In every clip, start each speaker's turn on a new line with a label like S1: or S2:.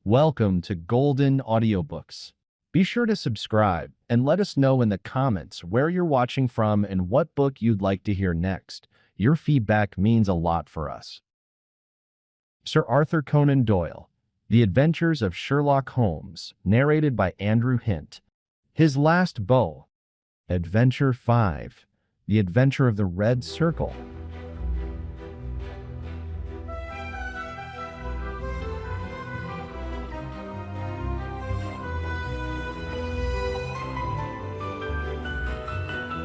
S1: Welcome to Golden Audiobooks. Be sure to subscribe and let us know in the comments where you're watching from and what book you'd like to hear next. Your feedback means a lot for us. Sir Arthur Conan Doyle, The Adventures of Sherlock Holmes, narrated by Andrew Hint. His Last Beau. Adventure 5, The Adventure of the Red Circle.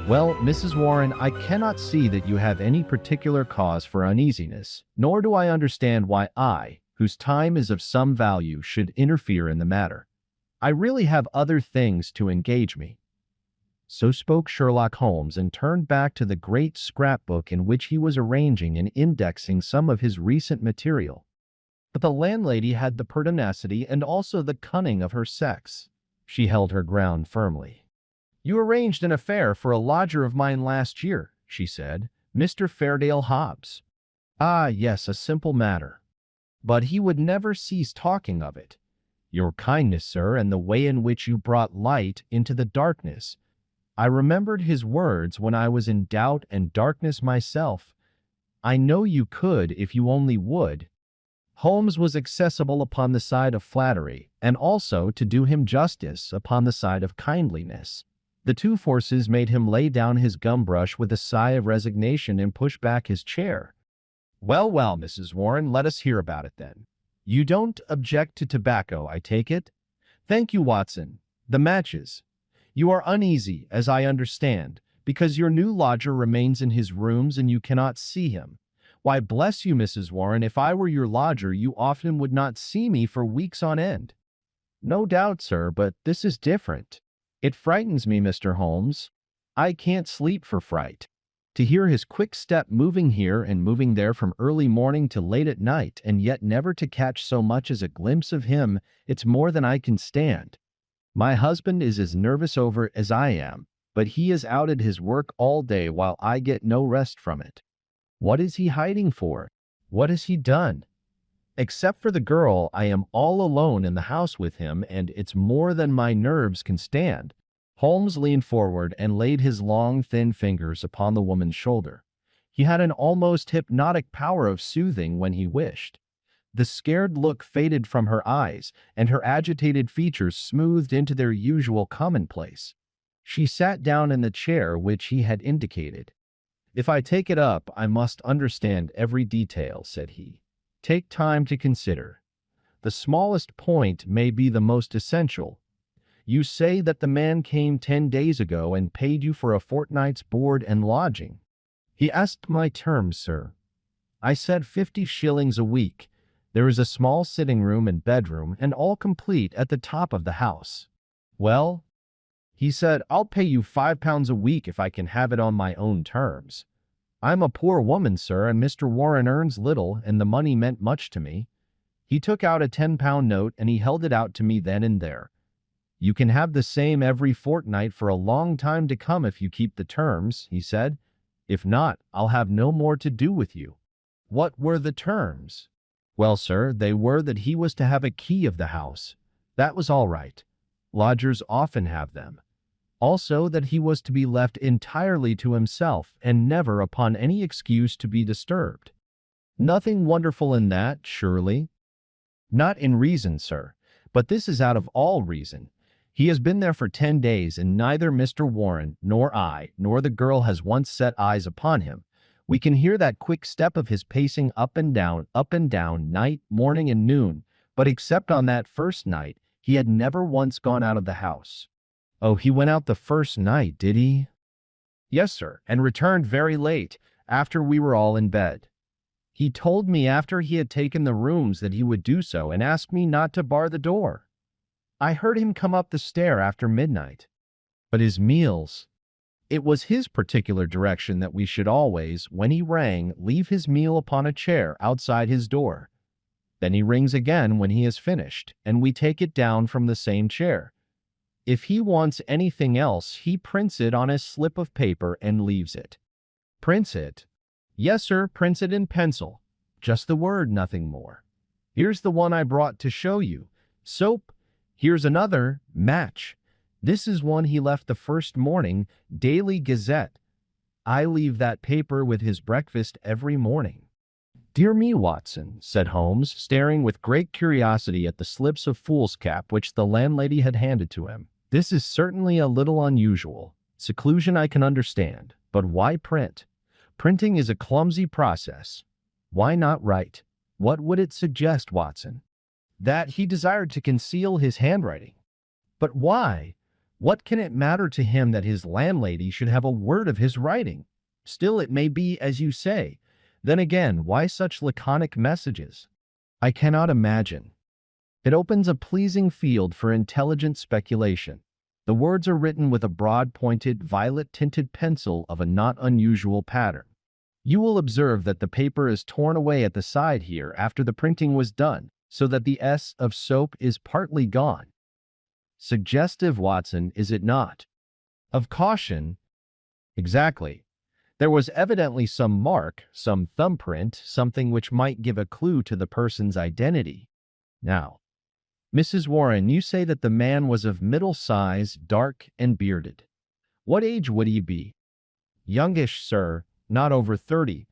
S1: Well, Mrs. Warren, I cannot see that you have any particular cause for uneasiness, nor do I understand why I, whose time is of some value, should interfere in the matter. I really have other things to engage me. So spoke Sherlock Holmes and turned back to the great scrapbook in which he was arranging and indexing some of his recent material. But the landlady had the pertinacity and also the cunning of her sex. She held her ground firmly. "You arranged an affair for a lodger of mine last year," she said, "Mr. Fairdale Hobbs." "Ah, yes, a simple matter." But he would never cease talking of it. "Your kindness, sir, and the way in which you brought light into the darkness." I remembered his words when I was in doubt and darkness myself. "I know you could if you only would." Holmes was accessible upon the side of flattery, and also, to do him justice, upon the side of kindliness. The two forces made him lay down his gum-brush with a sigh of resignation and push back his chair. "Well, well, Mrs. Warren, let us hear about it then. You don't object to tobacco, I take it?" "Thank you, Watson. The matches. You are uneasy, as I understand, because your new lodger remains in his rooms and you cannot see him. Why, bless you, Mrs. Warren, if I were your lodger, you often would not see me for weeks on end." "No doubt, sir, but this is different. It frightens me, Mr. Holmes. I can't sleep for fright. To hear his quick step moving here and moving there from early morning to late at night, and yet never to catch so much as a glimpse of him, it's more than I can stand. My husband is as nervous over it as I am, but he is out at his work all day while I get no rest from it. What is he hiding for? What has he done? Except for the girl, I am all alone in the house with him, and it's more than my nerves can stand." Holmes leaned forward and laid his long, thin fingers upon the woman's shoulder. He had an almost hypnotic power of soothing when he wished. The scared look faded from her eyes, and her agitated features smoothed into their usual commonplace. She sat down in the chair which he had indicated. "If I take it up, I must understand every detail," said he. "Take time to consider. The smallest point may be the most essential. You say that the man came 10 days ago and paid you for a fortnight's board and lodging." "He asked my terms, sir. I said 50 shillings a week. There is a small sitting room and bedroom, and all complete at the top of the house." "Well?" "He said, 'I'll pay you £5 a week if I can have it on my own terms.' I'm a poor woman, sir, and Mr. Warren earns little, and the money meant much to me. He took out a £10 note, and he held it out to me then and there. 'You can have the same every fortnight for a long time to come if you keep the terms,' he said. 'If not, I'll have no more to do with you.'" "What were the terms?" "Well, sir, they were that he was to have a key of the house. That was all right. Lodgers often have them. Also that he was to be left entirely to himself and never upon any excuse to be disturbed." "Nothing wonderful in that, surely?" "Not in reason, sir, but this is out of all reason. He has been there for 10 days, and neither Mr. Warren, nor I, nor the girl has once set eyes upon him. We can hear that quick step of his pacing up and down, night, morning, and noon, but except on that first night, he had never once gone out of the house." "Oh, he went out the first night, did he?" "Yes, sir, and returned very late, after we were all in bed. He told me after he had taken the rooms that he would do so, and asked me not to bar the door. I heard him come up the stair after midnight." "But his meals?" "It was his particular direction that we should always, when he rang, leave his meal upon a chair outside his door. Then he rings again when he has finished, and we take it down from the same chair. If he wants anything else, he prints it on a slip of paper and leaves it." "Prints it?" "Yes, sir, prints it in pencil. Just the word, nothing more. Here's the one I brought to show you. Soap. Here's another match. This is one he left the first morning. Daily Gazette. I leave that paper with his breakfast every morning. Dear me, Watson, said Holmes, staring with great curiosity at the slips of foolscap which the landlady had handed to him. This is certainly a little unusual. Seclusion I can understand, but why print? Printing is a clumsy process. Why not write? What would it suggest, Watson? That he desired to conceal his handwriting. But why? What can it matter to him that his landlady should have a word of his writing? Still, it may be as you say. Then again, why such laconic messages? I cannot imagine. It opens a pleasing field for intelligent speculation. The words are written with a broad-pointed, violet-tinted pencil of a not unusual pattern. You will observe that the paper is torn away at the side here after the printing was done, so that the S of soap is partly gone. Suggestive, Watson, is it not? Of caution? Exactly. There was evidently some mark, some thumbprint, something which might give a clue to the person's identity. Now, Mrs. Warren, you say that the man was of middle size, dark, and bearded. What age would he be? Youngish, sir, not over 30.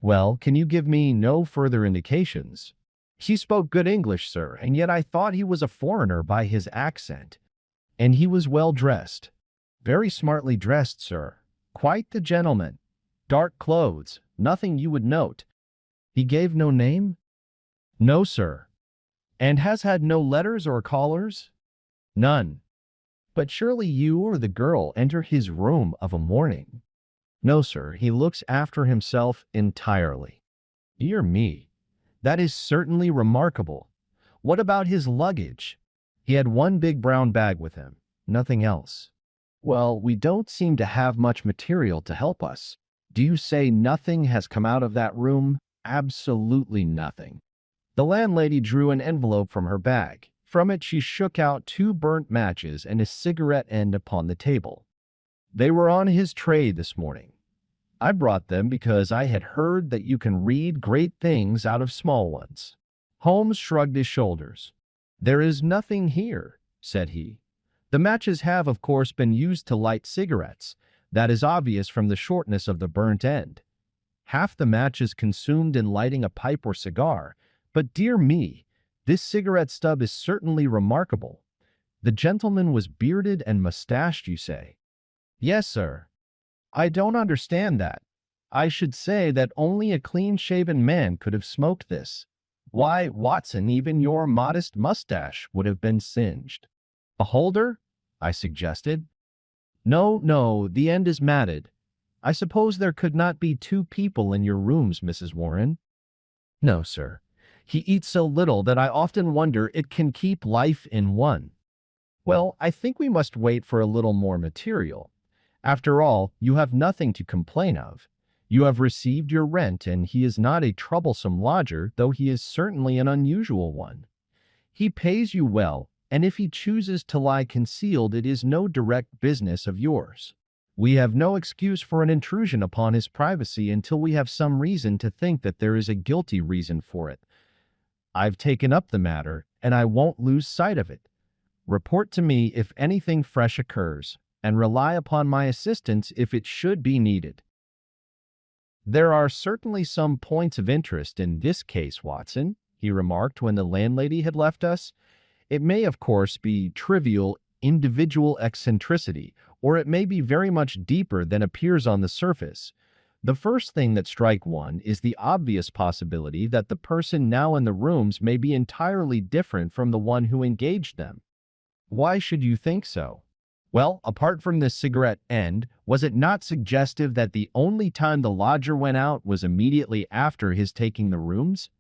S1: Well, can you give me no further indications? He spoke good English, sir, and yet I thought he was a foreigner by his accent. And he was well dressed. Very smartly dressed, sir. Quite the gentleman. Dark clothes, nothing you would note. He gave no name? No, sir. And has had no letters or callers? None. But surely you or the girl enter his room of a morning? No, sir, he looks after himself entirely. Dear me, that is certainly remarkable. What about his luggage? He had one big brown bag with him, nothing else. Well, we don't seem to have much material to help us. Do you say nothing has come out of that room? Absolutely nothing. The landlady drew an envelope from her bag. From it she shook out 2 burnt matches and a cigarette end upon the table. They were on his tray this morning. I brought them because I had heard that you can read great things out of small ones. Holmes shrugged his shoulders. There is nothing here, said he. The matches have, of course, been used to light cigarettes. That is obvious from the shortness of the burnt end. Half the match is consumed in lighting a pipe or cigar. But dear me, this cigarette stub is certainly remarkable. The gentleman was bearded and mustached, you say? Yes, sir. I don't understand that. I should say that only a clean-shaven man could have smoked this. Why, Watson, even your modest mustache would have been singed. A holder? I suggested. No, no, the end is matted. I suppose there could not be 2 people in your rooms, Mrs. Warren? No, sir. He eats so little that I often wonder it can keep life in one. Well, I think we must wait for a little more material. After all, you have nothing to complain of. You have received your rent, and he is not a troublesome lodger, though he is certainly an unusual one. He pays you well, and if he chooses to lie concealed, it is no direct business of yours. We have no excuse for an intrusion upon his privacy until we have some reason to think that there is a guilty reason for it. I've taken up the matter, and I won't lose sight of it. Report to me if anything fresh occurs, and rely upon my assistance if it should be needed. There are certainly some points of interest in this case, Watson, he remarked when the landlady had left us. It may, of course, be trivial individual eccentricity, or it may be very much deeper than appears on the surface. The first thing that strikes one is the obvious possibility that the person now in the rooms may be entirely different from the one who engaged them. Why should you think so? Well, apart from the cigarette end, was it not suggestive that the only time the lodger went out was immediately after his taking the rooms?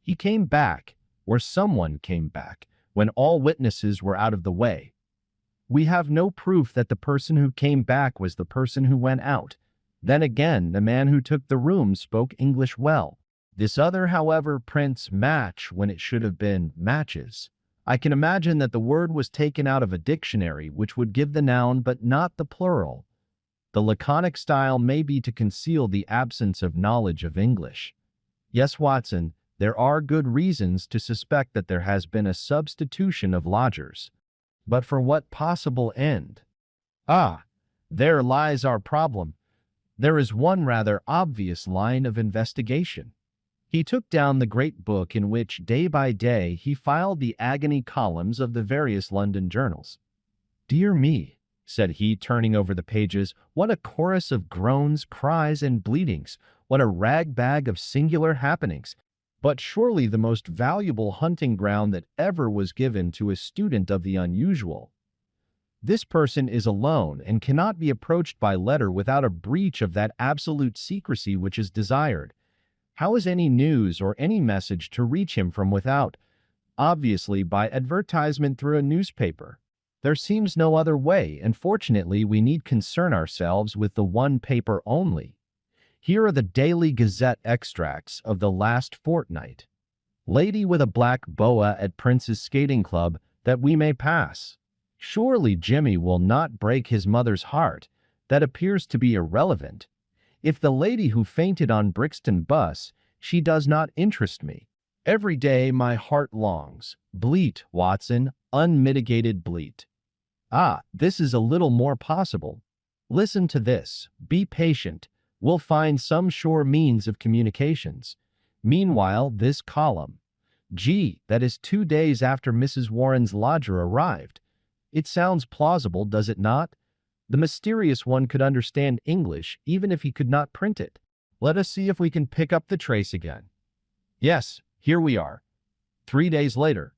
S1: He came back, or someone came back, when all witnesses were out of the way. We have no proof that the person who came back was the person who went out. Then again, the man who took the room spoke English well. This other, however, prints match when it should have been matches. I can imagine that the word was taken out of a dictionary which would give the noun but not the plural. The laconic style may be to conceal the absence of knowledge of English. Yes, Watson, There are good reasons to suspect that there has been a substitution of lodgers. But for what possible end? Ah, there lies our problem. There is one rather obvious line of investigation. He took down the great book in which, day by day, he filed the agony columns of the various London journals. "Dear me," said he, turning over the pages, "what a chorus of groans, cries, and bleatings! What a rag-bag of singular happenings! But surely the most valuable hunting ground that ever was given to a student of the unusual. This person is alone and cannot be approached by letter without a breach of that absolute secrecy which is desired. How is any news or any message to reach him from without? Obviously by advertisement through a newspaper. There seems no other way, and fortunately we need concern ourselves with the one paper only. Here are the Daily Gazette extracts of the last fortnight. Lady with a black boa at Prince's Skating Club, that we may pass. Surely Jimmy will not break his mother's heart. That appears to be irrelevant. If the lady who fainted on Brixton bus, she does not interest me. Every day my heart longs. Bleat, Watson, unmitigated bleat. Ah, this is a little more possible. Listen to this. Be patient. We'll find some sure means of communications. Meanwhile, this column. Gee, that is 2 days after Mrs. Warren's lodger arrived. It sounds plausible, does it not? The mysterious one could understand English, even if he could not print it. Let us see if we can pick up the trace again. Yes, here we are. 3 days later.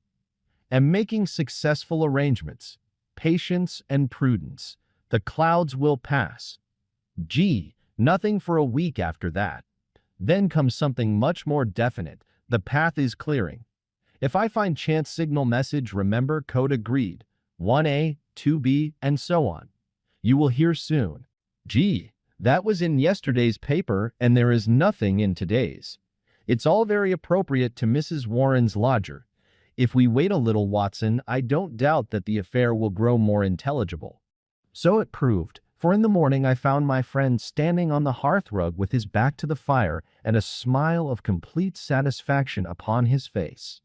S1: Am making successful arrangements. Patience and prudence. The clouds will pass. Gee, nothing for a week after that. Then comes something much more definite. The path is clearing. If I find chance signal message, remember code agreed. 1A, 2B, and so on. You will hear soon. Gee, that was in yesterday's paper, and there is nothing in today's. It's all very appropriate to Mrs. Warren's lodger. If we wait a little, Watson, I don't doubt that the affair will grow more intelligible. So it proved, for in the morning I found my friend standing on the hearthrug with his back to the fire and a smile of complete satisfaction upon his face.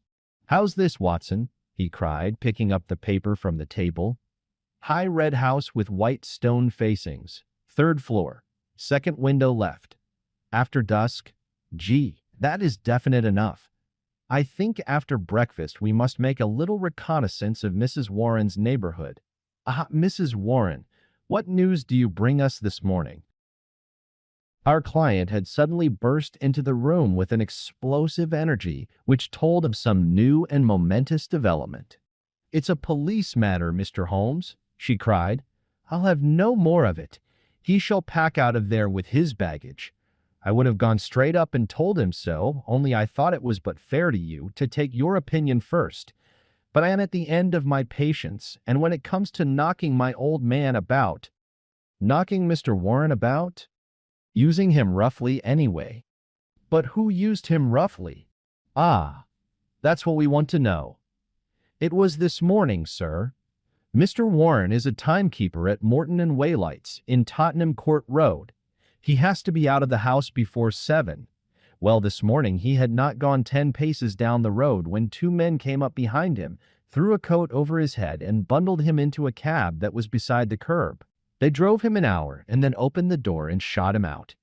S1: "How's this, Watson?" he cried, picking up the paper from the table. "High red house with white stone facings. 3rd floor. 2nd window left. After dusk. Gee, that is definite enough. I think after breakfast we must make a little reconnaissance of Mrs. Warren's neighborhood. Ah, Mrs. Warren, what news do you bring us this morning?" Our client had suddenly burst into the room with an explosive energy which told of some new and momentous development. "It's a police matter, Mr. Holmes," she cried. "I'll have no more of it. He shall pack out of there with his baggage. I would have gone straight up and told him so, only I thought it was but fair to you to take your opinion first. But I am at the end of my patience, and when it comes to knocking my old man about—" "Knocking Mr. Warren about?" "Using him roughly anyway." "But who used him roughly?" "Ah, that's what we want to know." "It was this morning, sir. Mr. Warren is a timekeeper at Morton and Waylight's in Tottenham Court Road. He has to be out of the house before 7. Well, this morning he had not gone 10 paces down the road when 2 men came up behind him, threw a coat over his head, and bundled him into a cab that was beside the curb. They drove him an hour and then opened the door and shot him out.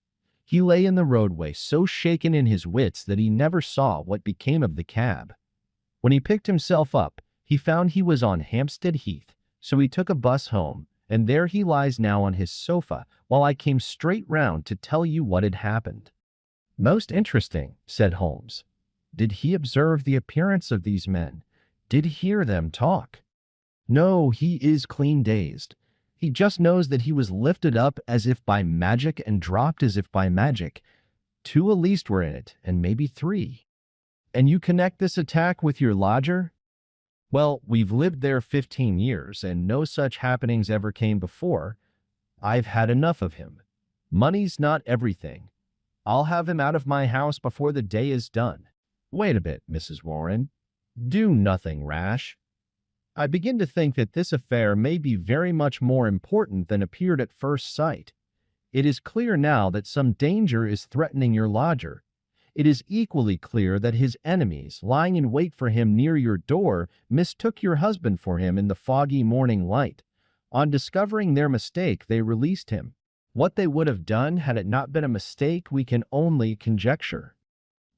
S1: He lay in the roadway so shaken in his wits that he never saw what became of the cab. When he picked himself up, he found he was on Hampstead Heath, so he took a bus home, and there he lies now on his sofa, while I came straight round to tell you what had happened." "Most interesting," said Holmes. "Did he observe the appearance of these men? Did he hear them talk?" "No, he is clean dazed. He just knows that he was lifted up as if by magic and dropped as if by magic. 2 at least were in it, and maybe 3. "And you connect this attack with your lodger?" "Well, we've lived there 15 years, and no such happenings ever came before. I've had enough of him. Money's not everything. I'll have him out of my house before the day is done." "Wait a bit, Mrs. Warren. Do nothing rash. I begin to think that this affair may be very much more important than appeared at first sight. It is clear now that some danger is threatening your lodger. It is equally clear that his enemies, lying in wait for him near your door, mistook your husband for him in the foggy morning light. On discovering their mistake, they released him. What they would have done had it not been a mistake, we can only conjecture.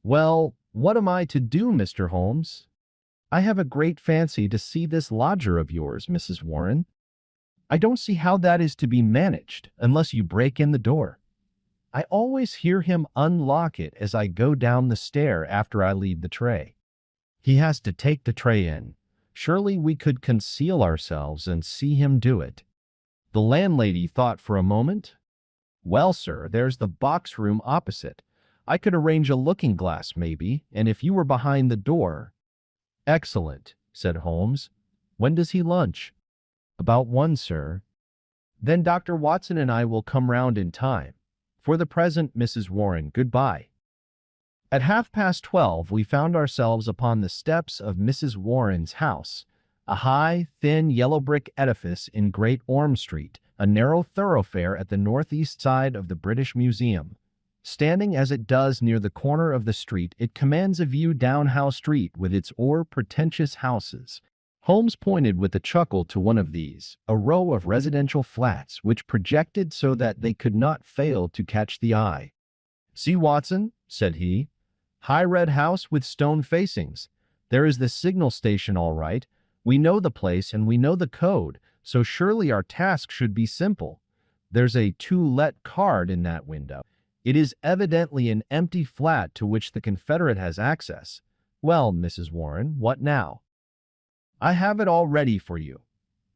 S1: Well, what am I to do, Mr. Holmes? I have a great fancy to see this lodger of yours, Mrs. Warren. I don't see how that is to be managed unless you break in the door. I always hear him unlock it as I go down the stair after I leave the tray. He has to take the tray in. Surely we could conceal ourselves and see him do it. The landlady thought for a moment. Well, sir, there's the box room opposite. I could arrange a looking-glass, maybe, and if you were behind the door— Excellent, said Holmes. When does he lunch? About 1, sir. Then Dr. Watson and I will come round in time. For the present, Mrs. Warren, goodbye. At 12:30, we found ourselves upon the steps of Mrs. Warren's house, a high, thin, yellow brick edifice in Great Orme Street, a narrow thoroughfare at the northeast side of the British Museum. Standing as it does near the corner of the street, it commands a view down Howe Street with its pretentious houses. Holmes pointed with a chuckle to one of these, a row of residential flats which projected so that they could not fail to catch the eye. See, Watson, said he, high red house with stone facings. There is the signal station all right. We know the place and we know the code, so surely our task should be simple. There's a "To Let" card in that window. It is evidently an empty flat to which the Confederate has access. Well, Mrs. Warren, what now? I have it all ready for you.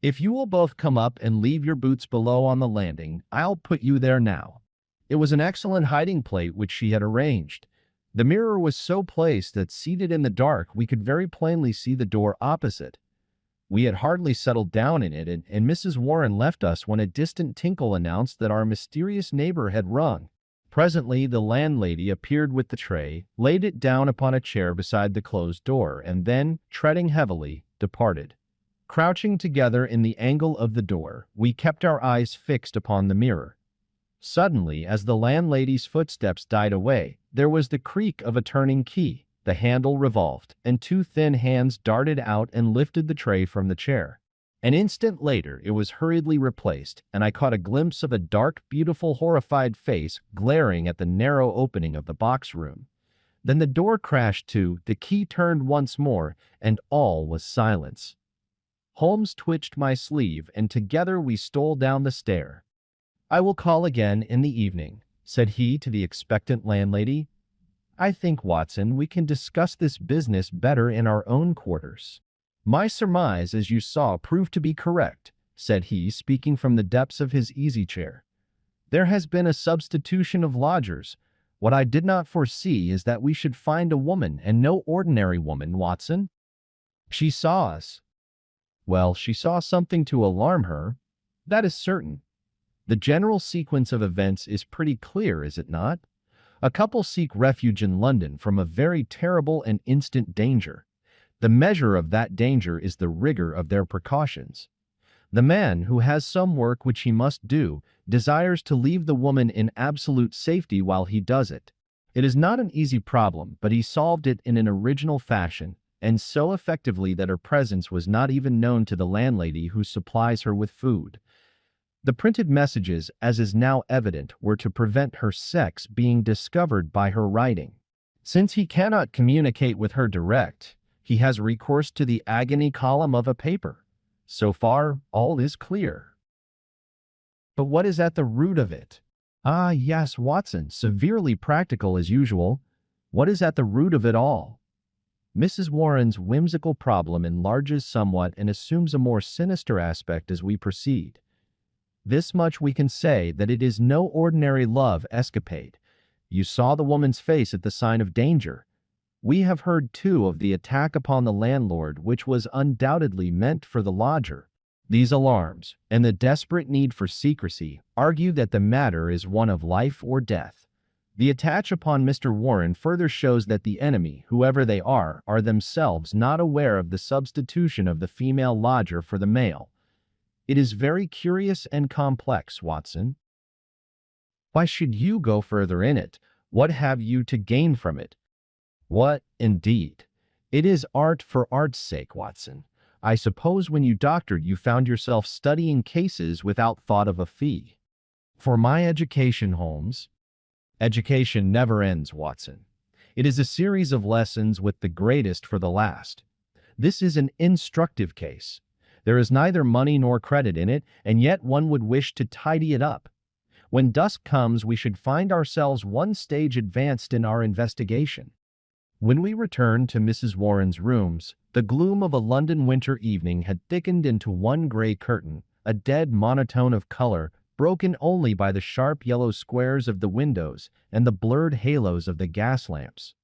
S1: If you will both come up and leave your boots below on the landing, I'll put you there now. It was an excellent hiding place which she had arranged. The mirror was so placed that, seated in the dark, we could very plainly see the door opposite. We had hardly settled down in it, and Mrs. Warren left us when a distant tinkle announced that our mysterious neighbor had rung. Presently the landlady appeared with the tray, laid it down upon a chair beside the closed door, and then, treading heavily, departed. Crouching together in the angle of the door, we kept our eyes fixed upon the mirror. Suddenly, as the landlady's footsteps died away, there was the creak of a turning key, the handle revolved, and 2 thin hands darted out and lifted the tray from the chair. An instant later it was hurriedly replaced, and I caught a glimpse of a dark, beautiful, horrified face glaring at the narrow opening of the box room. Then the door crashed to, the key turned once more, and all was silence. Holmes twitched my sleeve, and together we stole down the stair. I will call again in the evening, said he to the expectant landlady. I think, Watson, we can discuss this business better in our own quarters. My surmise, as you saw, proved to be correct, said he, speaking from the depths of his easy-chair. There has been a substitution of lodgers. What I did not foresee is that we should find a woman, and no ordinary woman, Watson. She saw us. Well, she saw something to alarm her. That is certain. The general sequence of events is pretty clear, is it not? A couple seek refuge in London from a very terrible and instant danger. The measure of that danger is the rigor of their precautions. The man, who has some work which he must do, desires to leave the woman in absolute safety while he does it. It is not an easy problem, but he solved it in an original fashion, and so effectively that her presence was not even known to the landlady who supplies her with food. The printed messages, as is now evident, were to prevent her sex being discovered by her writing. Since he cannot communicate with her direct, he has recourse to the agony column of a paper. So far, all is clear. But what is at the root of it? Ah, yes, Watson, severely practical as usual. What is at the root of it all? Mrs. Warren's whimsical problem enlarges somewhat and assumes a more sinister aspect as we proceed. This much we can say, that it is no ordinary love escapade. You saw the woman's face at the sign of danger. We have heard, too, of the attack upon the landlord, which was undoubtedly meant for the lodger. These alarms, and the desperate need for secrecy, argue that the matter is one of life or death. The attack upon Mr. Warren further shows that the enemy, whoever they are themselves not aware of the substitution of the female lodger for the male. It is very curious and complex, Watson. Why should you go further in it? What have you to gain from it? What, indeed? It is art for art's sake, Watson. I suppose when you doctored you found yourself studying cases without thought of a fee. For my education, Holmes. Education never ends, Watson. It is a series of lessons with the greatest for the last. This is an instructive case. There is neither money nor credit in it, and yet one would wish to tidy it up. When dusk comes, we should find ourselves one stage advanced in our investigation. When we returned to Mrs. Warren's rooms, the gloom of a London winter evening had thickened into one gray curtain, a dead monotone of color, broken only by the sharp yellow squares of the windows and the blurred halos of the gas lamps.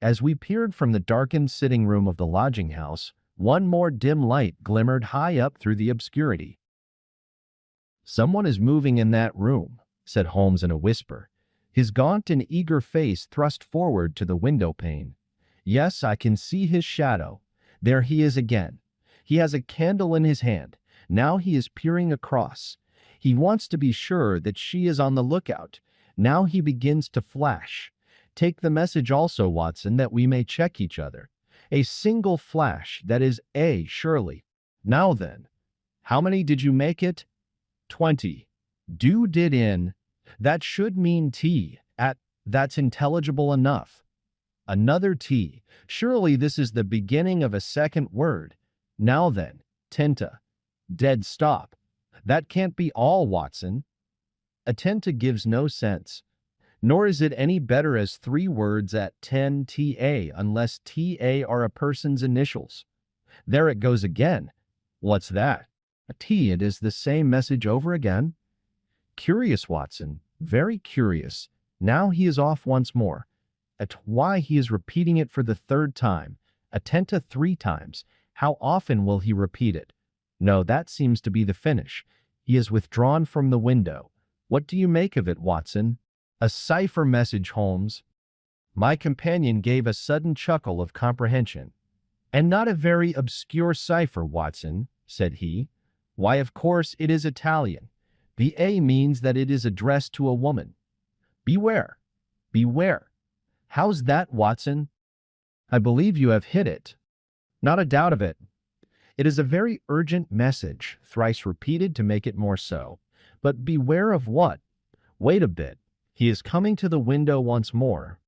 S1: As we peered from the darkened sitting room of the lodging-house, one more dim light glimmered high up through the obscurity. "Someone is moving in that room," said Holmes in a whisper, his gaunt and eager face thrust forward to the window pane. "Yes, I can see his shadow. There he is again. He has a candle in his hand. Now he is peering across. He wants to be sure that she is on the lookout. Now he begins to flash. Take the message also, Watson, that we may check each other. A single flash, that is A, surely. Now then, how many did you make it? 20. Do did in. That should mean T. That's intelligible enough. Another T. Surely this is the beginning of a second word. Now then, tenta. Dead stop. That can't be all, Watson. Atenta gives no sense. Nor is it any better as 3 words at 10 TA unless TA are a person's initials. There it goes again. What's that? A T. It is the same message over again? Curious, Watson. Very curious. Now he is off once more. Why, he is repeating it for the 3rd time. Attenta 3 times. How often will he repeat it? No, that seems to be the finish. He has withdrawn from the window. What do you make of it, Watson? A cipher message, Holmes. My companion gave a sudden chuckle of comprehension. And not a very obscure cipher, Watson, said he. Why, of course, it is Italian. The A means that it is addressed to a woman. Beware. Beware. How's that, Watson? I believe you have hit it. Not a doubt of it. It is a very urgent message, thrice repeated to make it more so. But beware of what? Wait a bit. He is coming to the window once more.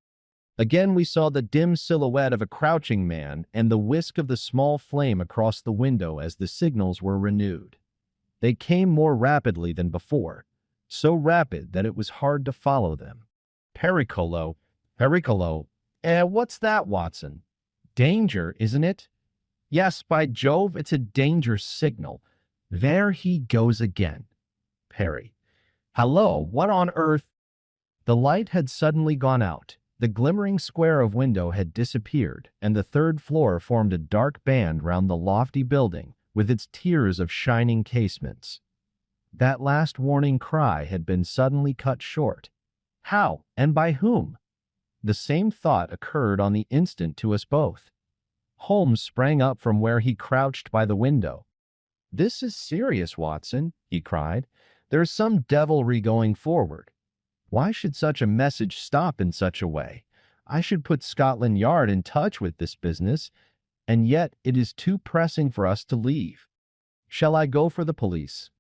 S1: Again we saw the dim silhouette of a crouching man and the whisk of the small flame across the window as the signals were renewed. They came more rapidly than before, so rapid that it was hard to follow them. Pericolo. Pericolo. What's that, Watson? Danger, isn't it? Yes, by Jove, it's a danger signal. There he goes again. Perry. Hello, what on earth? The light had suddenly gone out. The glimmering square of window had disappeared, and the 3rd floor formed a dark band round the lofty building, with its tiers of shining casements. That last warning cry had been suddenly cut short. How, and by whom? The same thought occurred on the instant to us both. Holmes sprang up from where he crouched by the window. "This is serious, Watson," he cried. "There's some devilry going forward. Why should such a message stop in such a way? I should put Scotland Yard in touch with this business, and yet it is too pressing for us to leave. Shall I go for the police?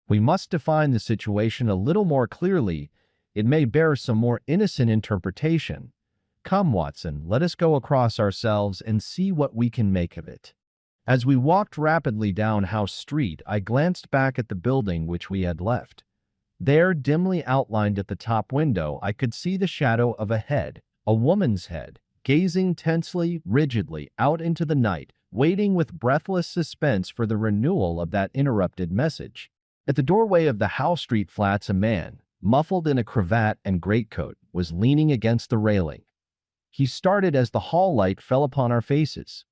S1: We must define the situation a little more clearly. It may bear some more innocent interpretation. Come, Watson, let us go across ourselves and see what we can make of it." As we walked rapidly down House Street, I glanced back at the building which we had left. There, dimly outlined at the top window, I could see the shadow of a head, a woman's head, gazing tensely, rigidly, out into the night, waiting with breathless suspense for the renewal of that interrupted message. At the doorway of the House Street flats, a man, muffled in a cravat and greatcoat, was leaning against the railing. He started as the hall light fell upon our faces.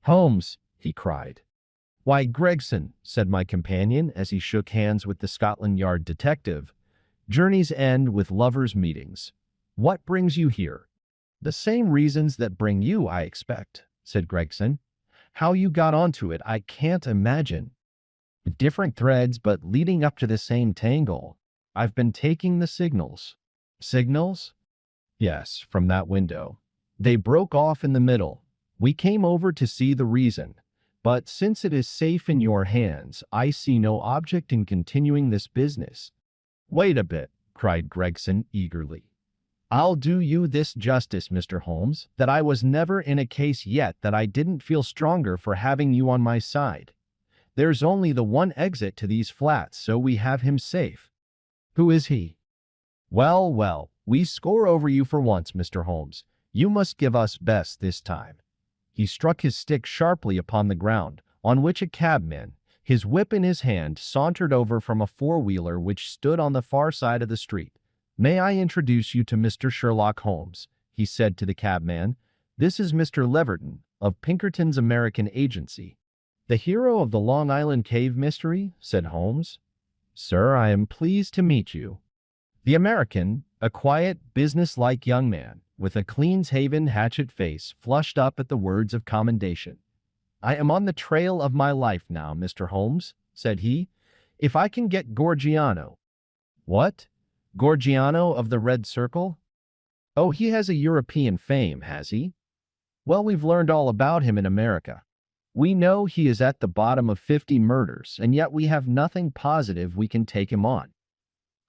S1: "Holmes!" he cried. "Why, Gregson," said my companion as he shook hands with the Scotland Yard detective. "Journeys end with lovers' meetings. What brings you here?" "The same reasons that bring you, I expect," said Gregson. "How you got onto it, I can't imagine. Different threads, but leading up to the same tangle. I've been taking the signals." "Signals?" Yes, from that window. They broke off in the middle. We came over to see the reason. But since it is safe in your hands, I see no object in continuing this business. Wait a bit, cried Gregson eagerly. I'll do you this justice, Mr. Holmes, that I was never in a case yet that I didn't feel stronger for having you on my side. There's only the one exit to these flats, so we have him safe. Who is he? Well, well, we score over you for once, Mr. Holmes. You must give us best this time. He struck his stick sharply upon the ground, on which a cabman, his whip in his hand, sauntered over from a four-wheeler which stood on the far side of the street. May I introduce you to Mr. Sherlock Holmes, he said to the cabman. This is Mr. Leverton, of Pinkerton's American Agency. The hero of the Long Island Cave mystery, said Holmes. Sir, I am pleased to meet you. The American, a quiet, business-like young man, with a clean-shaven, hatchet face, flushed up at the words of commendation. I am on the trail of my life now, Mr. Holmes, said he. If I can get Gorgiano. What? Gorgiano of the Red Circle? Oh, he has a European fame, has he? Well, we've learned all about him in America. We know he is at the bottom of 50 murders, and yet we have nothing positive we can take him on.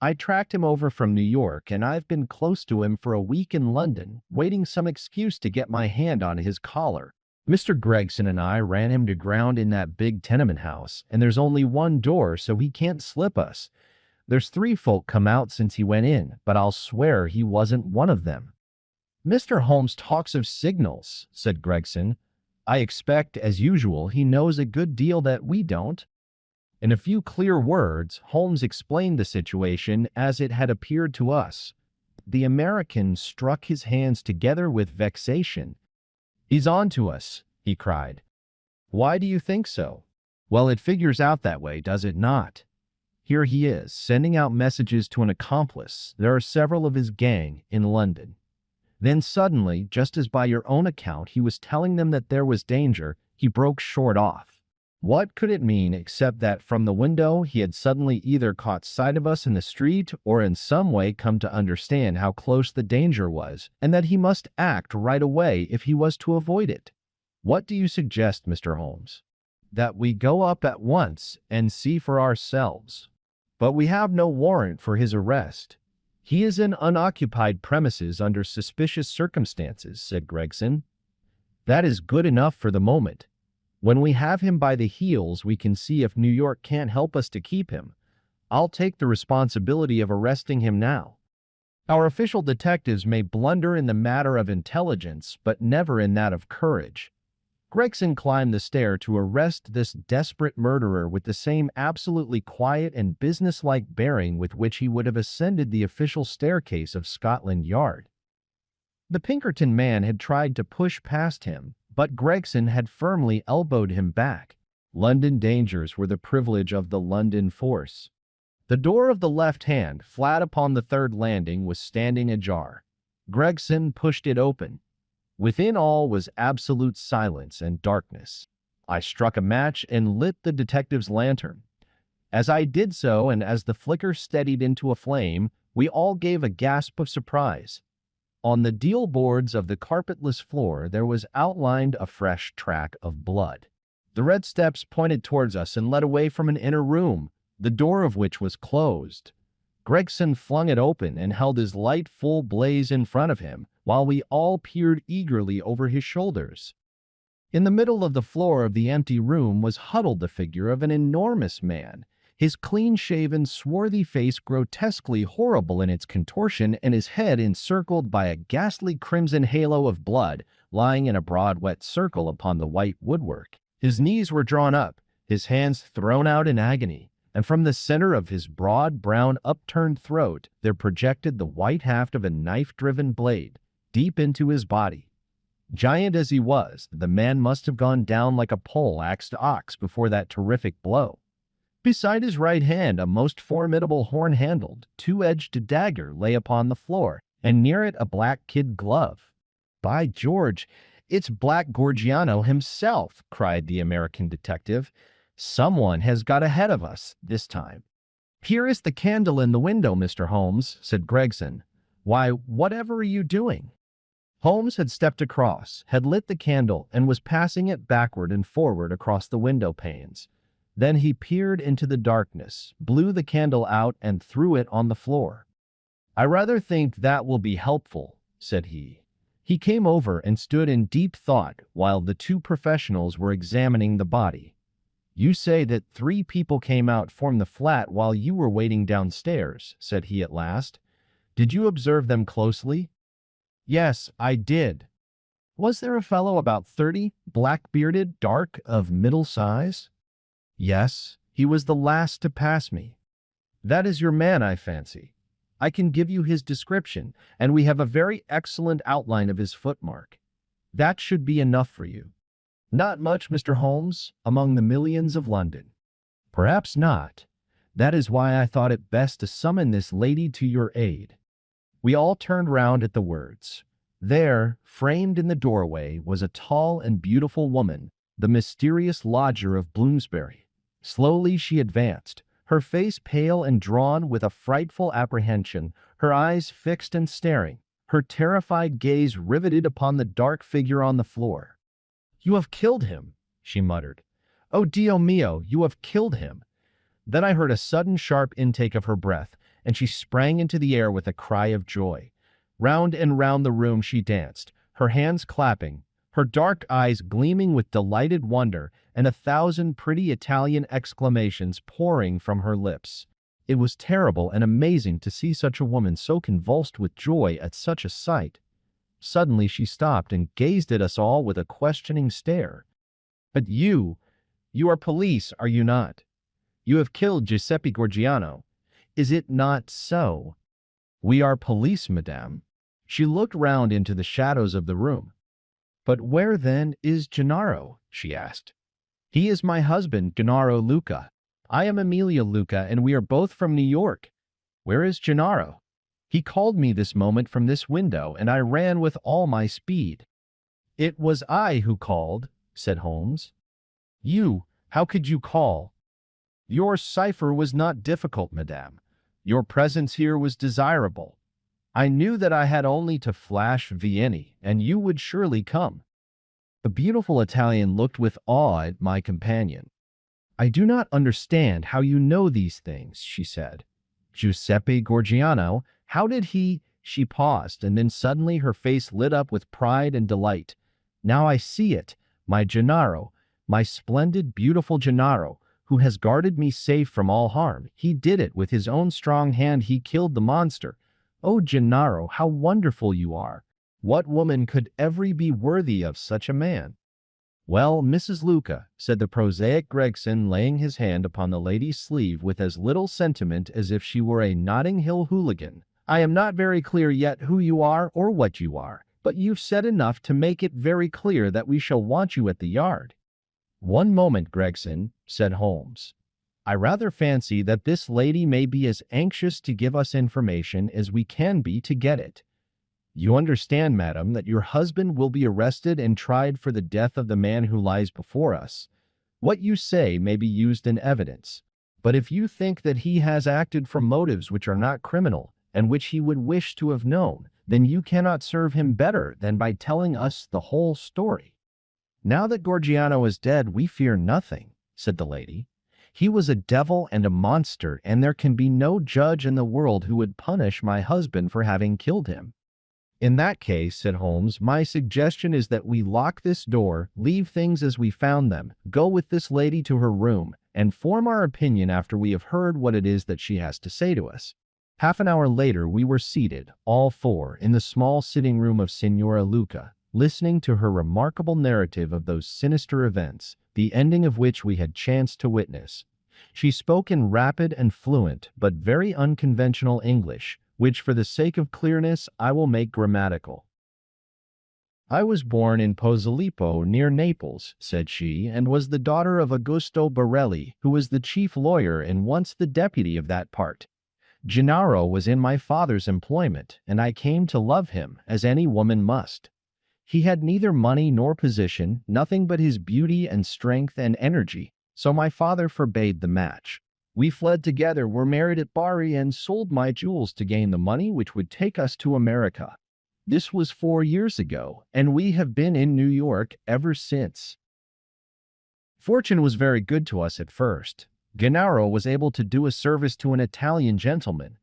S1: I tracked him over from New York, and I've been close to him for a week in London, waiting some excuse to get my hand on his collar. Mr. Gregson and I ran him to ground in that big tenement house, and there's only one door, so he can't slip us. There's 3 folk come out since he went in, but I'll swear he wasn't one of them. Mr. Holmes talks of signals, said Gregson. I expect, as usual, he knows a good deal that we don't. In a few clear words, Holmes explained the situation as it had appeared to us. The American struck his hands together with vexation. He's on to us, he cried. Why do you think so? Well, it figures out that way, does it not? Here he is, sending out messages to an accomplice. There are several of his gang in London. Then suddenly, just as by your own account he was telling them that there was danger, he broke short off. What could it mean except that from the window he had suddenly either caught sight of us in the street or in some way come to understand how close the danger was, and that he must act right away if he was to avoid it? What do you suggest, Mr. Holmes? That we go up at once and see for ourselves. But we have no warrant for his arrest. He is in unoccupied premises under suspicious circumstances, said Gregson. That is good enough for the moment. When we have him by the heels, we can see if New York can't help us to keep him. I'll take the responsibility of arresting him now. Our official detectives may blunder in the matter of intelligence, but never in that of courage. Gregson climbed the stair to arrest this desperate murderer with the same absolutely quiet and businesslike bearing with which he would have ascended the official staircase of Scotland Yard. The Pinkerton man had tried to push past him, but Gregson had firmly elbowed him back. London dangers were the privilege of the London force. The door of the left hand, flat upon the 3rd landing, was standing ajar. Gregson pushed it open. Within all was absolute silence and darkness. I struck a match and lit the detective's lantern. As I did so, and as the flicker steadied into a flame, we all gave a gasp of surprise. On the deal boards of the carpetless floor there was outlined a fresh track of blood. The red steps pointed towards us and led away from an inner room, the door of which was closed. Gregson flung it open and held his light full blaze in front of him, while we all peered eagerly over his shoulders. In the middle of the floor of the empty room was huddled the figure of an enormous man, his clean-shaven, swarthy face grotesquely horrible in its contortion, and his head encircled by a ghastly crimson halo of blood, lying in a broad wet circle upon the white woodwork. His knees were drawn up, his hands thrown out in agony, and from the center of his broad, brown, upturned throat there projected the white haft of a knife-driven blade, deep into his body. Giant as he was, the man must have gone down like a pole-axed ox before that terrific blow. Beside his right hand a most formidable horn-handled, two-edged dagger lay upon the floor, and near it a black kid glove. "By George, it's Black Gorgiano himself!" cried the American detective. "Someone has got ahead of us this time." "Here is the candle in the window, Mr. Holmes," said Gregson. Why, whatever are you doing? Holmes had stepped across, had lit the candle, and was passing it backward and forward across the window panes. Then he peered into the darkness, blew the candle out, and threw it on the floor. "I rather think that will be helpful," said he. He came over and stood in deep thought while the two professionals were examining the body. "You say that 3 people came out from the flat while you were waiting downstairs," said he at last. "Did you observe them closely?" "Yes, I did." "Was there a fellow about 30, black-bearded, dark, of middle size?" "Yes, he was the last to pass me." "That is your man, I fancy. I can give you his description, and we have a very excellent outline of his footmark. That should be enough for you." "Not much, Mr. Holmes, among the millions of London." "Perhaps not. That is why I thought it best to summon this lady to your aid." We all turned round at the words. There, framed in the doorway, was a tall and beautiful woman, the mysterious lodger of Bloomsbury. Slowly she advanced, her face pale and drawn with a frightful apprehension, her eyes fixed and staring, her terrified gaze riveted upon the dark figure on the floor. "You have killed him," she muttered. "Oh, Dio mio, you have killed him." Then I heard a sudden sharp intake of her breath, and she sprang into the air with a cry of joy. Round and round the room she danced, her hands clapping, her dark eyes gleaming with delighted wonder, and 1,000 pretty Italian exclamations pouring from her lips. It was terrible and amazing to see such a woman so convulsed with joy at such a sight. Suddenly she stopped and gazed at us all with a questioning stare. "But you are police, are you not? You have killed Giuseppe Gorgiano. Is it not so?" "We are police, madame." She looked round into the shadows of the room. "But where, then, is Gennaro?" she asked. "He is my husband, Gennaro Luca. I am Emilia Luca, and we are both from New York. Where is Gennaro?" "He called me this moment from this window, and I ran with all my speed." "It was I who called," said Holmes. "You? How could you call?" "Your cipher was not difficult, madame. Your presence here was desirable. I knew that I had only to flash Vieni, and you would surely come." The beautiful Italian looked with awe at my companion. "I do not understand how you know these things," she said. "Giuseppe Gorgiano, how did he—" She paused, and then suddenly her face lit up with pride and delight. "Now I see it, my Gennaro, my splendid, beautiful Gennaro, who has guarded me safe from all harm. He did it with his own strong hand. He killed the monster. Oh, Gennaro, how wonderful you are! What woman could ever be worthy of such a man?" "Well, Mrs. Luca," said the prosaic Gregson, laying his hand upon the lady's sleeve with as little sentiment as if she were a Notting Hill hooligan, "I am not very clear yet who you are or what you are, but you've said enough to make it very clear that we shall want you at the Yard." "One moment, Gregson," said Holmes. "I rather fancy that this lady may be as anxious to give us information as we can be to get it. You understand, madam, that your husband will be arrested and tried for the death of the man who lies before us. What you say may be used in evidence, but if you think that he has acted from motives which are not criminal, and which he would wish to have known, then you cannot serve him better than by telling us the whole story." "Now that Gorgiano is dead, we fear nothing," said the lady. "He was a devil and a monster, and there can be no judge in the world who would punish my husband for having killed him." "In that case," said Holmes, "my suggestion is that we lock this door, leave things as we found them, go with this lady to her room, and form our opinion after we have heard what it is that she has to say to us." Half an hour later we were seated, all four, in the small sitting room of Signora Luca, listening to her remarkable narrative of those sinister events, the ending of which we had chanced to witness. She spoke in rapid and fluent, but very unconventional English, which for the sake of clearness I will make grammatical. "I was born in Posillipo, near Naples," said she, "and was the daughter of Augusto Borelli, who was the chief lawyer and once the deputy of that part. Gennaro was in my father's employment, and I came to love him, as any woman must. He had neither money nor position, nothing but his beauty and strength and energy, so my father forbade the match. We fled together, were married at Bari, and sold my jewels to gain the money which would take us to America. This was 4 years ago, and we have been in New York ever since. Fortune was very good to us at first. Gennaro was able to do a service to an Italian gentleman.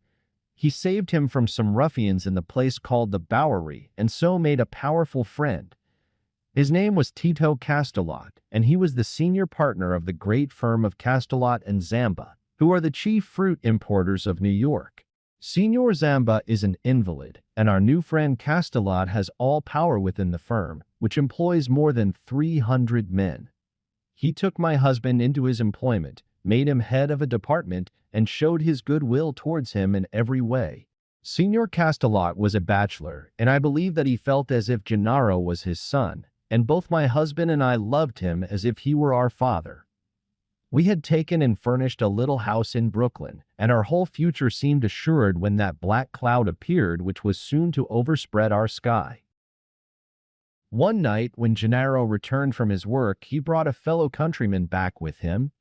S1: He saved him from some ruffians in the place called the Bowery, and so made a powerful friend. His name was Tito Castellot, and he was the senior partner of the great firm of Castellot and Zamba, who are the chief fruit importers of New York. Signor Zamba is an invalid, and our new friend Castellot has all power within the firm, which employs more than 300 men. He took my husband into his employment, made him head of a department, and showed his goodwill towards him in every way. Signor Castellot was a bachelor, and I believe that he felt as if Gennaro was his son, and both my husband and I loved him as if he were our father. We had taken and furnished a little house in Brooklyn, and our whole future seemed assured when that black cloud appeared which was soon to overspread our sky. One night, when Gennaro returned from his work, he brought a fellow countryman back with him.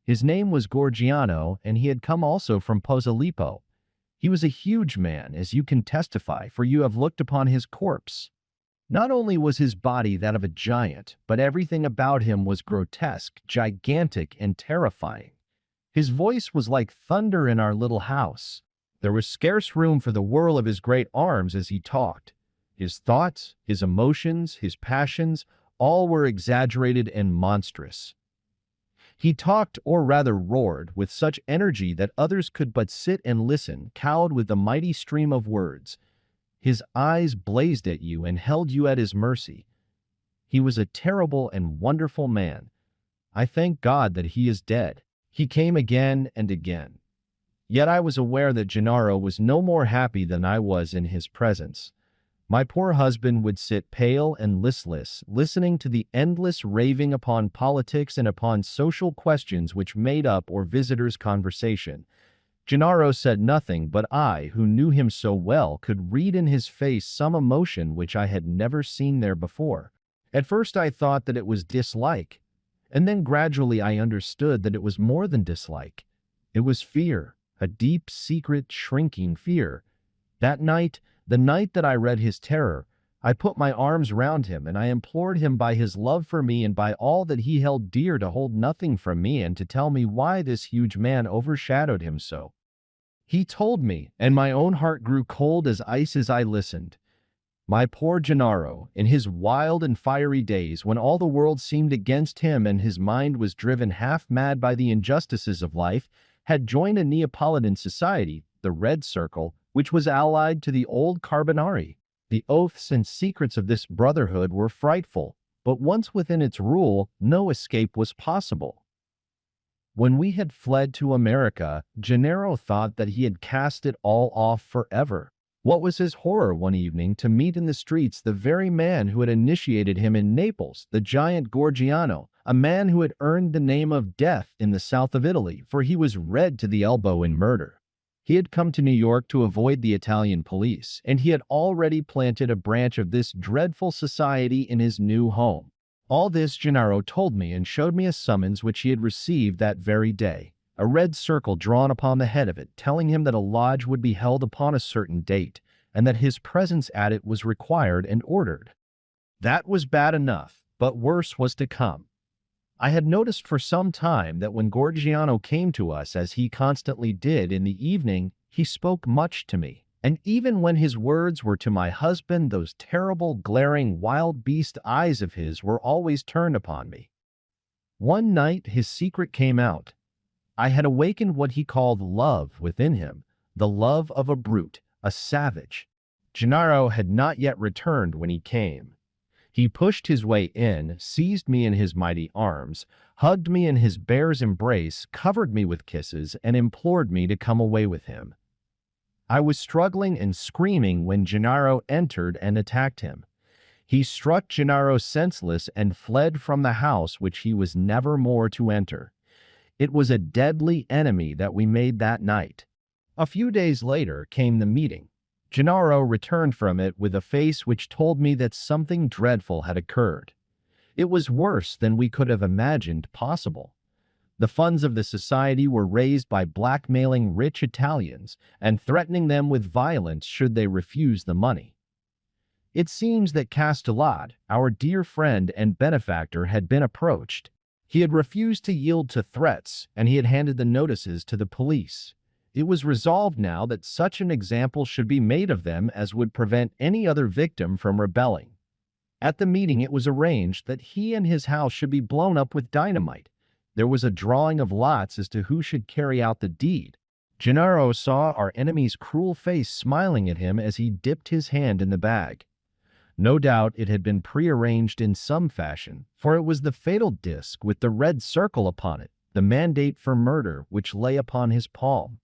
S1: His name was Gorgiano, and he had come also from Posillipo. He was a huge man, as you can testify, for you have looked upon his corpse. Not only was his body that of a giant, but everything about him was grotesque, gigantic, and terrifying. His voice was like thunder in our little house. There was scarce room for the whirl of his great arms as he talked. His thoughts, his emotions, his passions, all were exaggerated and monstrous. He talked, or rather roared, with such energy that others could but sit and listen, cowed with the mighty stream of words. His eyes blazed at you and held you at his mercy. He was a terrible and wonderful man. I thank God that he is dead. He came again and again. Yet I was aware that Gennaro was no more happy than I was in his presence. My poor husband would sit pale and listless, listening to the endless raving upon politics and upon social questions which made up our visitors' conversation. Gennaro said nothing, but I, who knew him so well, could read in his face some emotion which I had never seen there before. At first I thought that it was dislike, and then gradually I understood that it was more than dislike. It was fear, a deep, secret, shrinking fear. That night, the night that I read his terror, I put my arms round him, and I implored him by his love for me and by all that he held dear to hold nothing from me and to tell me why this huge man overshadowed him so. He told me, and my own heart grew cold as ice as I listened. My poor Gennaro, in his wild and fiery days, when all the world seemed against him and his mind was driven half mad by the injustices of life, had joined a Neapolitan society, the Red Circle, which was allied to the old Carbonari. The oaths and secrets of this brotherhood were frightful, but once within its rule, no escape was possible. When we had fled to America, Gennaro thought that he had cast it all off forever. What was his horror one evening to meet in the streets the very man who had initiated him in Naples, the giant Gorgiano, a man who had earned the name of Death in the south of Italy, for he was red to the elbow in murder. He had come to New York to avoid the Italian police, and he had already planted a branch of this dreadful society in his new home. All this Gennaro told me and showed me a summons which he had received that very day, a red circle drawn upon the head of it, telling him that a lodge would be held upon a certain date, and that his presence at it was required and ordered. That was bad enough, but worse was to come. I had noticed for some time that when Gorgiano came to us, as he constantly did in the evening, he spoke much to me, and even when his words were to my husband, those terrible, glaring, wild beast eyes of his were always turned upon me. One night his secret came out. I had awakened what he called love within him, the love of a brute, a savage. Gennaro had not yet returned when he came. He pushed his way in, seized me in his mighty arms, hugged me in his bear's embrace, covered me with kisses, and implored me to come away with him. I was struggling and screaming when Gennaro entered and attacked him. He struck Gennaro senseless and fled from the house which he was never more to enter. It was a deadly enemy that we made that night. A few days later came the meeting. Gennaro returned from it with a face which told me that something dreadful had occurred. It was worse than we could have imagined possible. The funds of the society were raised by blackmailing rich Italians and threatening them with violence should they refuse the money. It seems that Castellad, our dear friend and benefactor, had been approached. He had refused to yield to threats, and he had handed the notices to the police. It was resolved now that such an example should be made of them as would prevent any other victim from rebelling. At the meeting, it was arranged that he and his house should be blown up with dynamite. There was a drawing of lots as to who should carry out the deed. Gennaro saw our enemy's cruel face smiling at him as he dipped his hand in the bag. No doubt it had been prearranged in some fashion, for it was the fatal disc with the red circle upon it, the mandate for murder, which lay upon his palm.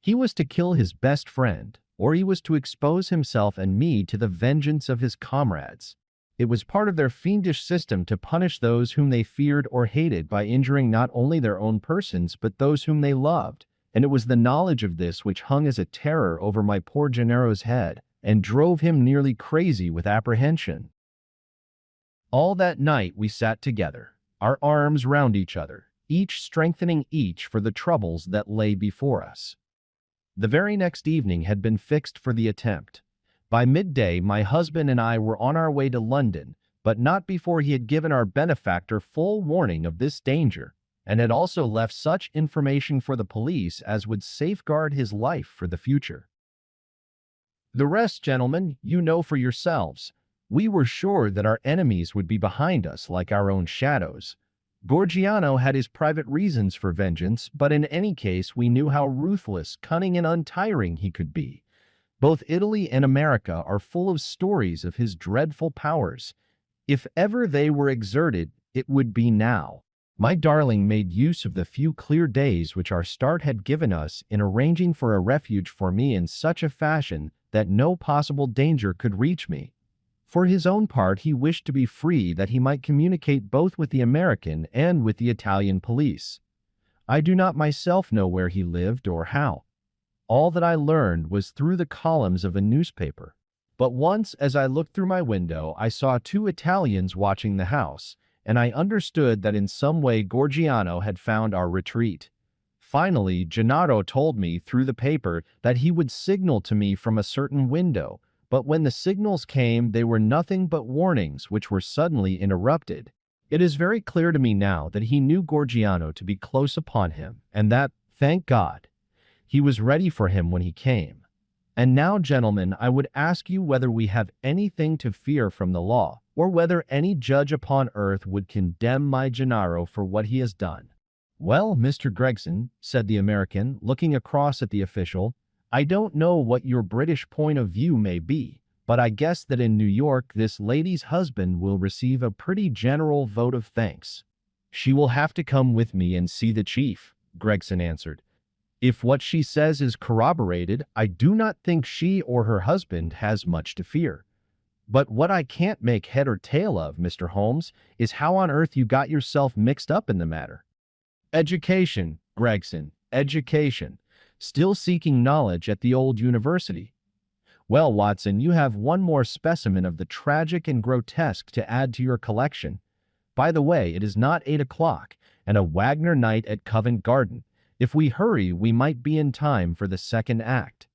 S1: He was to kill his best friend, or he was to expose himself and me to the vengeance of his comrades. It was part of their fiendish system to punish those whom they feared or hated by injuring not only their own persons but those whom they loved, and it was the knowledge of this which hung as a terror over my poor Gennaro's head, and drove him nearly crazy with apprehension. All that night we sat together, our arms round each other, each strengthening each for the troubles that lay before us. The very next evening had been fixed for the attempt. By midday my husband and I were on our way to London, but not before he had given our benefactor full warning of this danger, and had also left such information for the police as would safeguard his life for the future. The rest, gentlemen, you know for yourselves. We were sure that our enemies would be behind us like our own shadows. Gorgiano had his private reasons for vengeance, but in any case we knew how ruthless, cunning, and untiring he could be. Both Italy and America are full of stories of his dreadful powers. If ever they were exerted, it would be now. My darling made use of the few clear days which our start had given us in arranging for a refuge for me in such a fashion that no possible danger could reach me. For his own part, he wished to be free that he might communicate both with the American and with the Italian police. I do not myself know where he lived or how. All that I learned was through the columns of a newspaper. But once, as I looked through my window, I saw two Italians watching the house, and I understood that in some way Gorgiano had found our retreat. Finally, Gennaro told me through the paper that he would signal to me from a certain window, but when the signals came, they were nothing but warnings which were suddenly interrupted. It is very clear to me now that he knew Gorgiano to be close upon him, and that, thank God, he was ready for him when he came. And now, gentlemen, I would ask you whether we have anything to fear from the law, or whether any judge upon earth would condemn my Gennaro for what he has done. Well, Mr. Gregson, said the American, looking across at the official, I don't know what your British point of view may be, but I guess that in New York this lady's husband will receive a pretty general vote of thanks. She will have to come with me and see the chief, Gregson answered. If what she says is corroborated, I do not think she or her husband has much to fear. But what I can't make head or tail of, Mr. Holmes, is how on earth you got yourself mixed up in the matter. Education, Gregson, education. Still seeking knowledge at the old university. Well, Watson, you have one more specimen of the tragic and grotesque to add to your collection. By the way, it is not 8 o'clock, and a Wagner night at Covent Garden. If we hurry, we might be in time for the second act.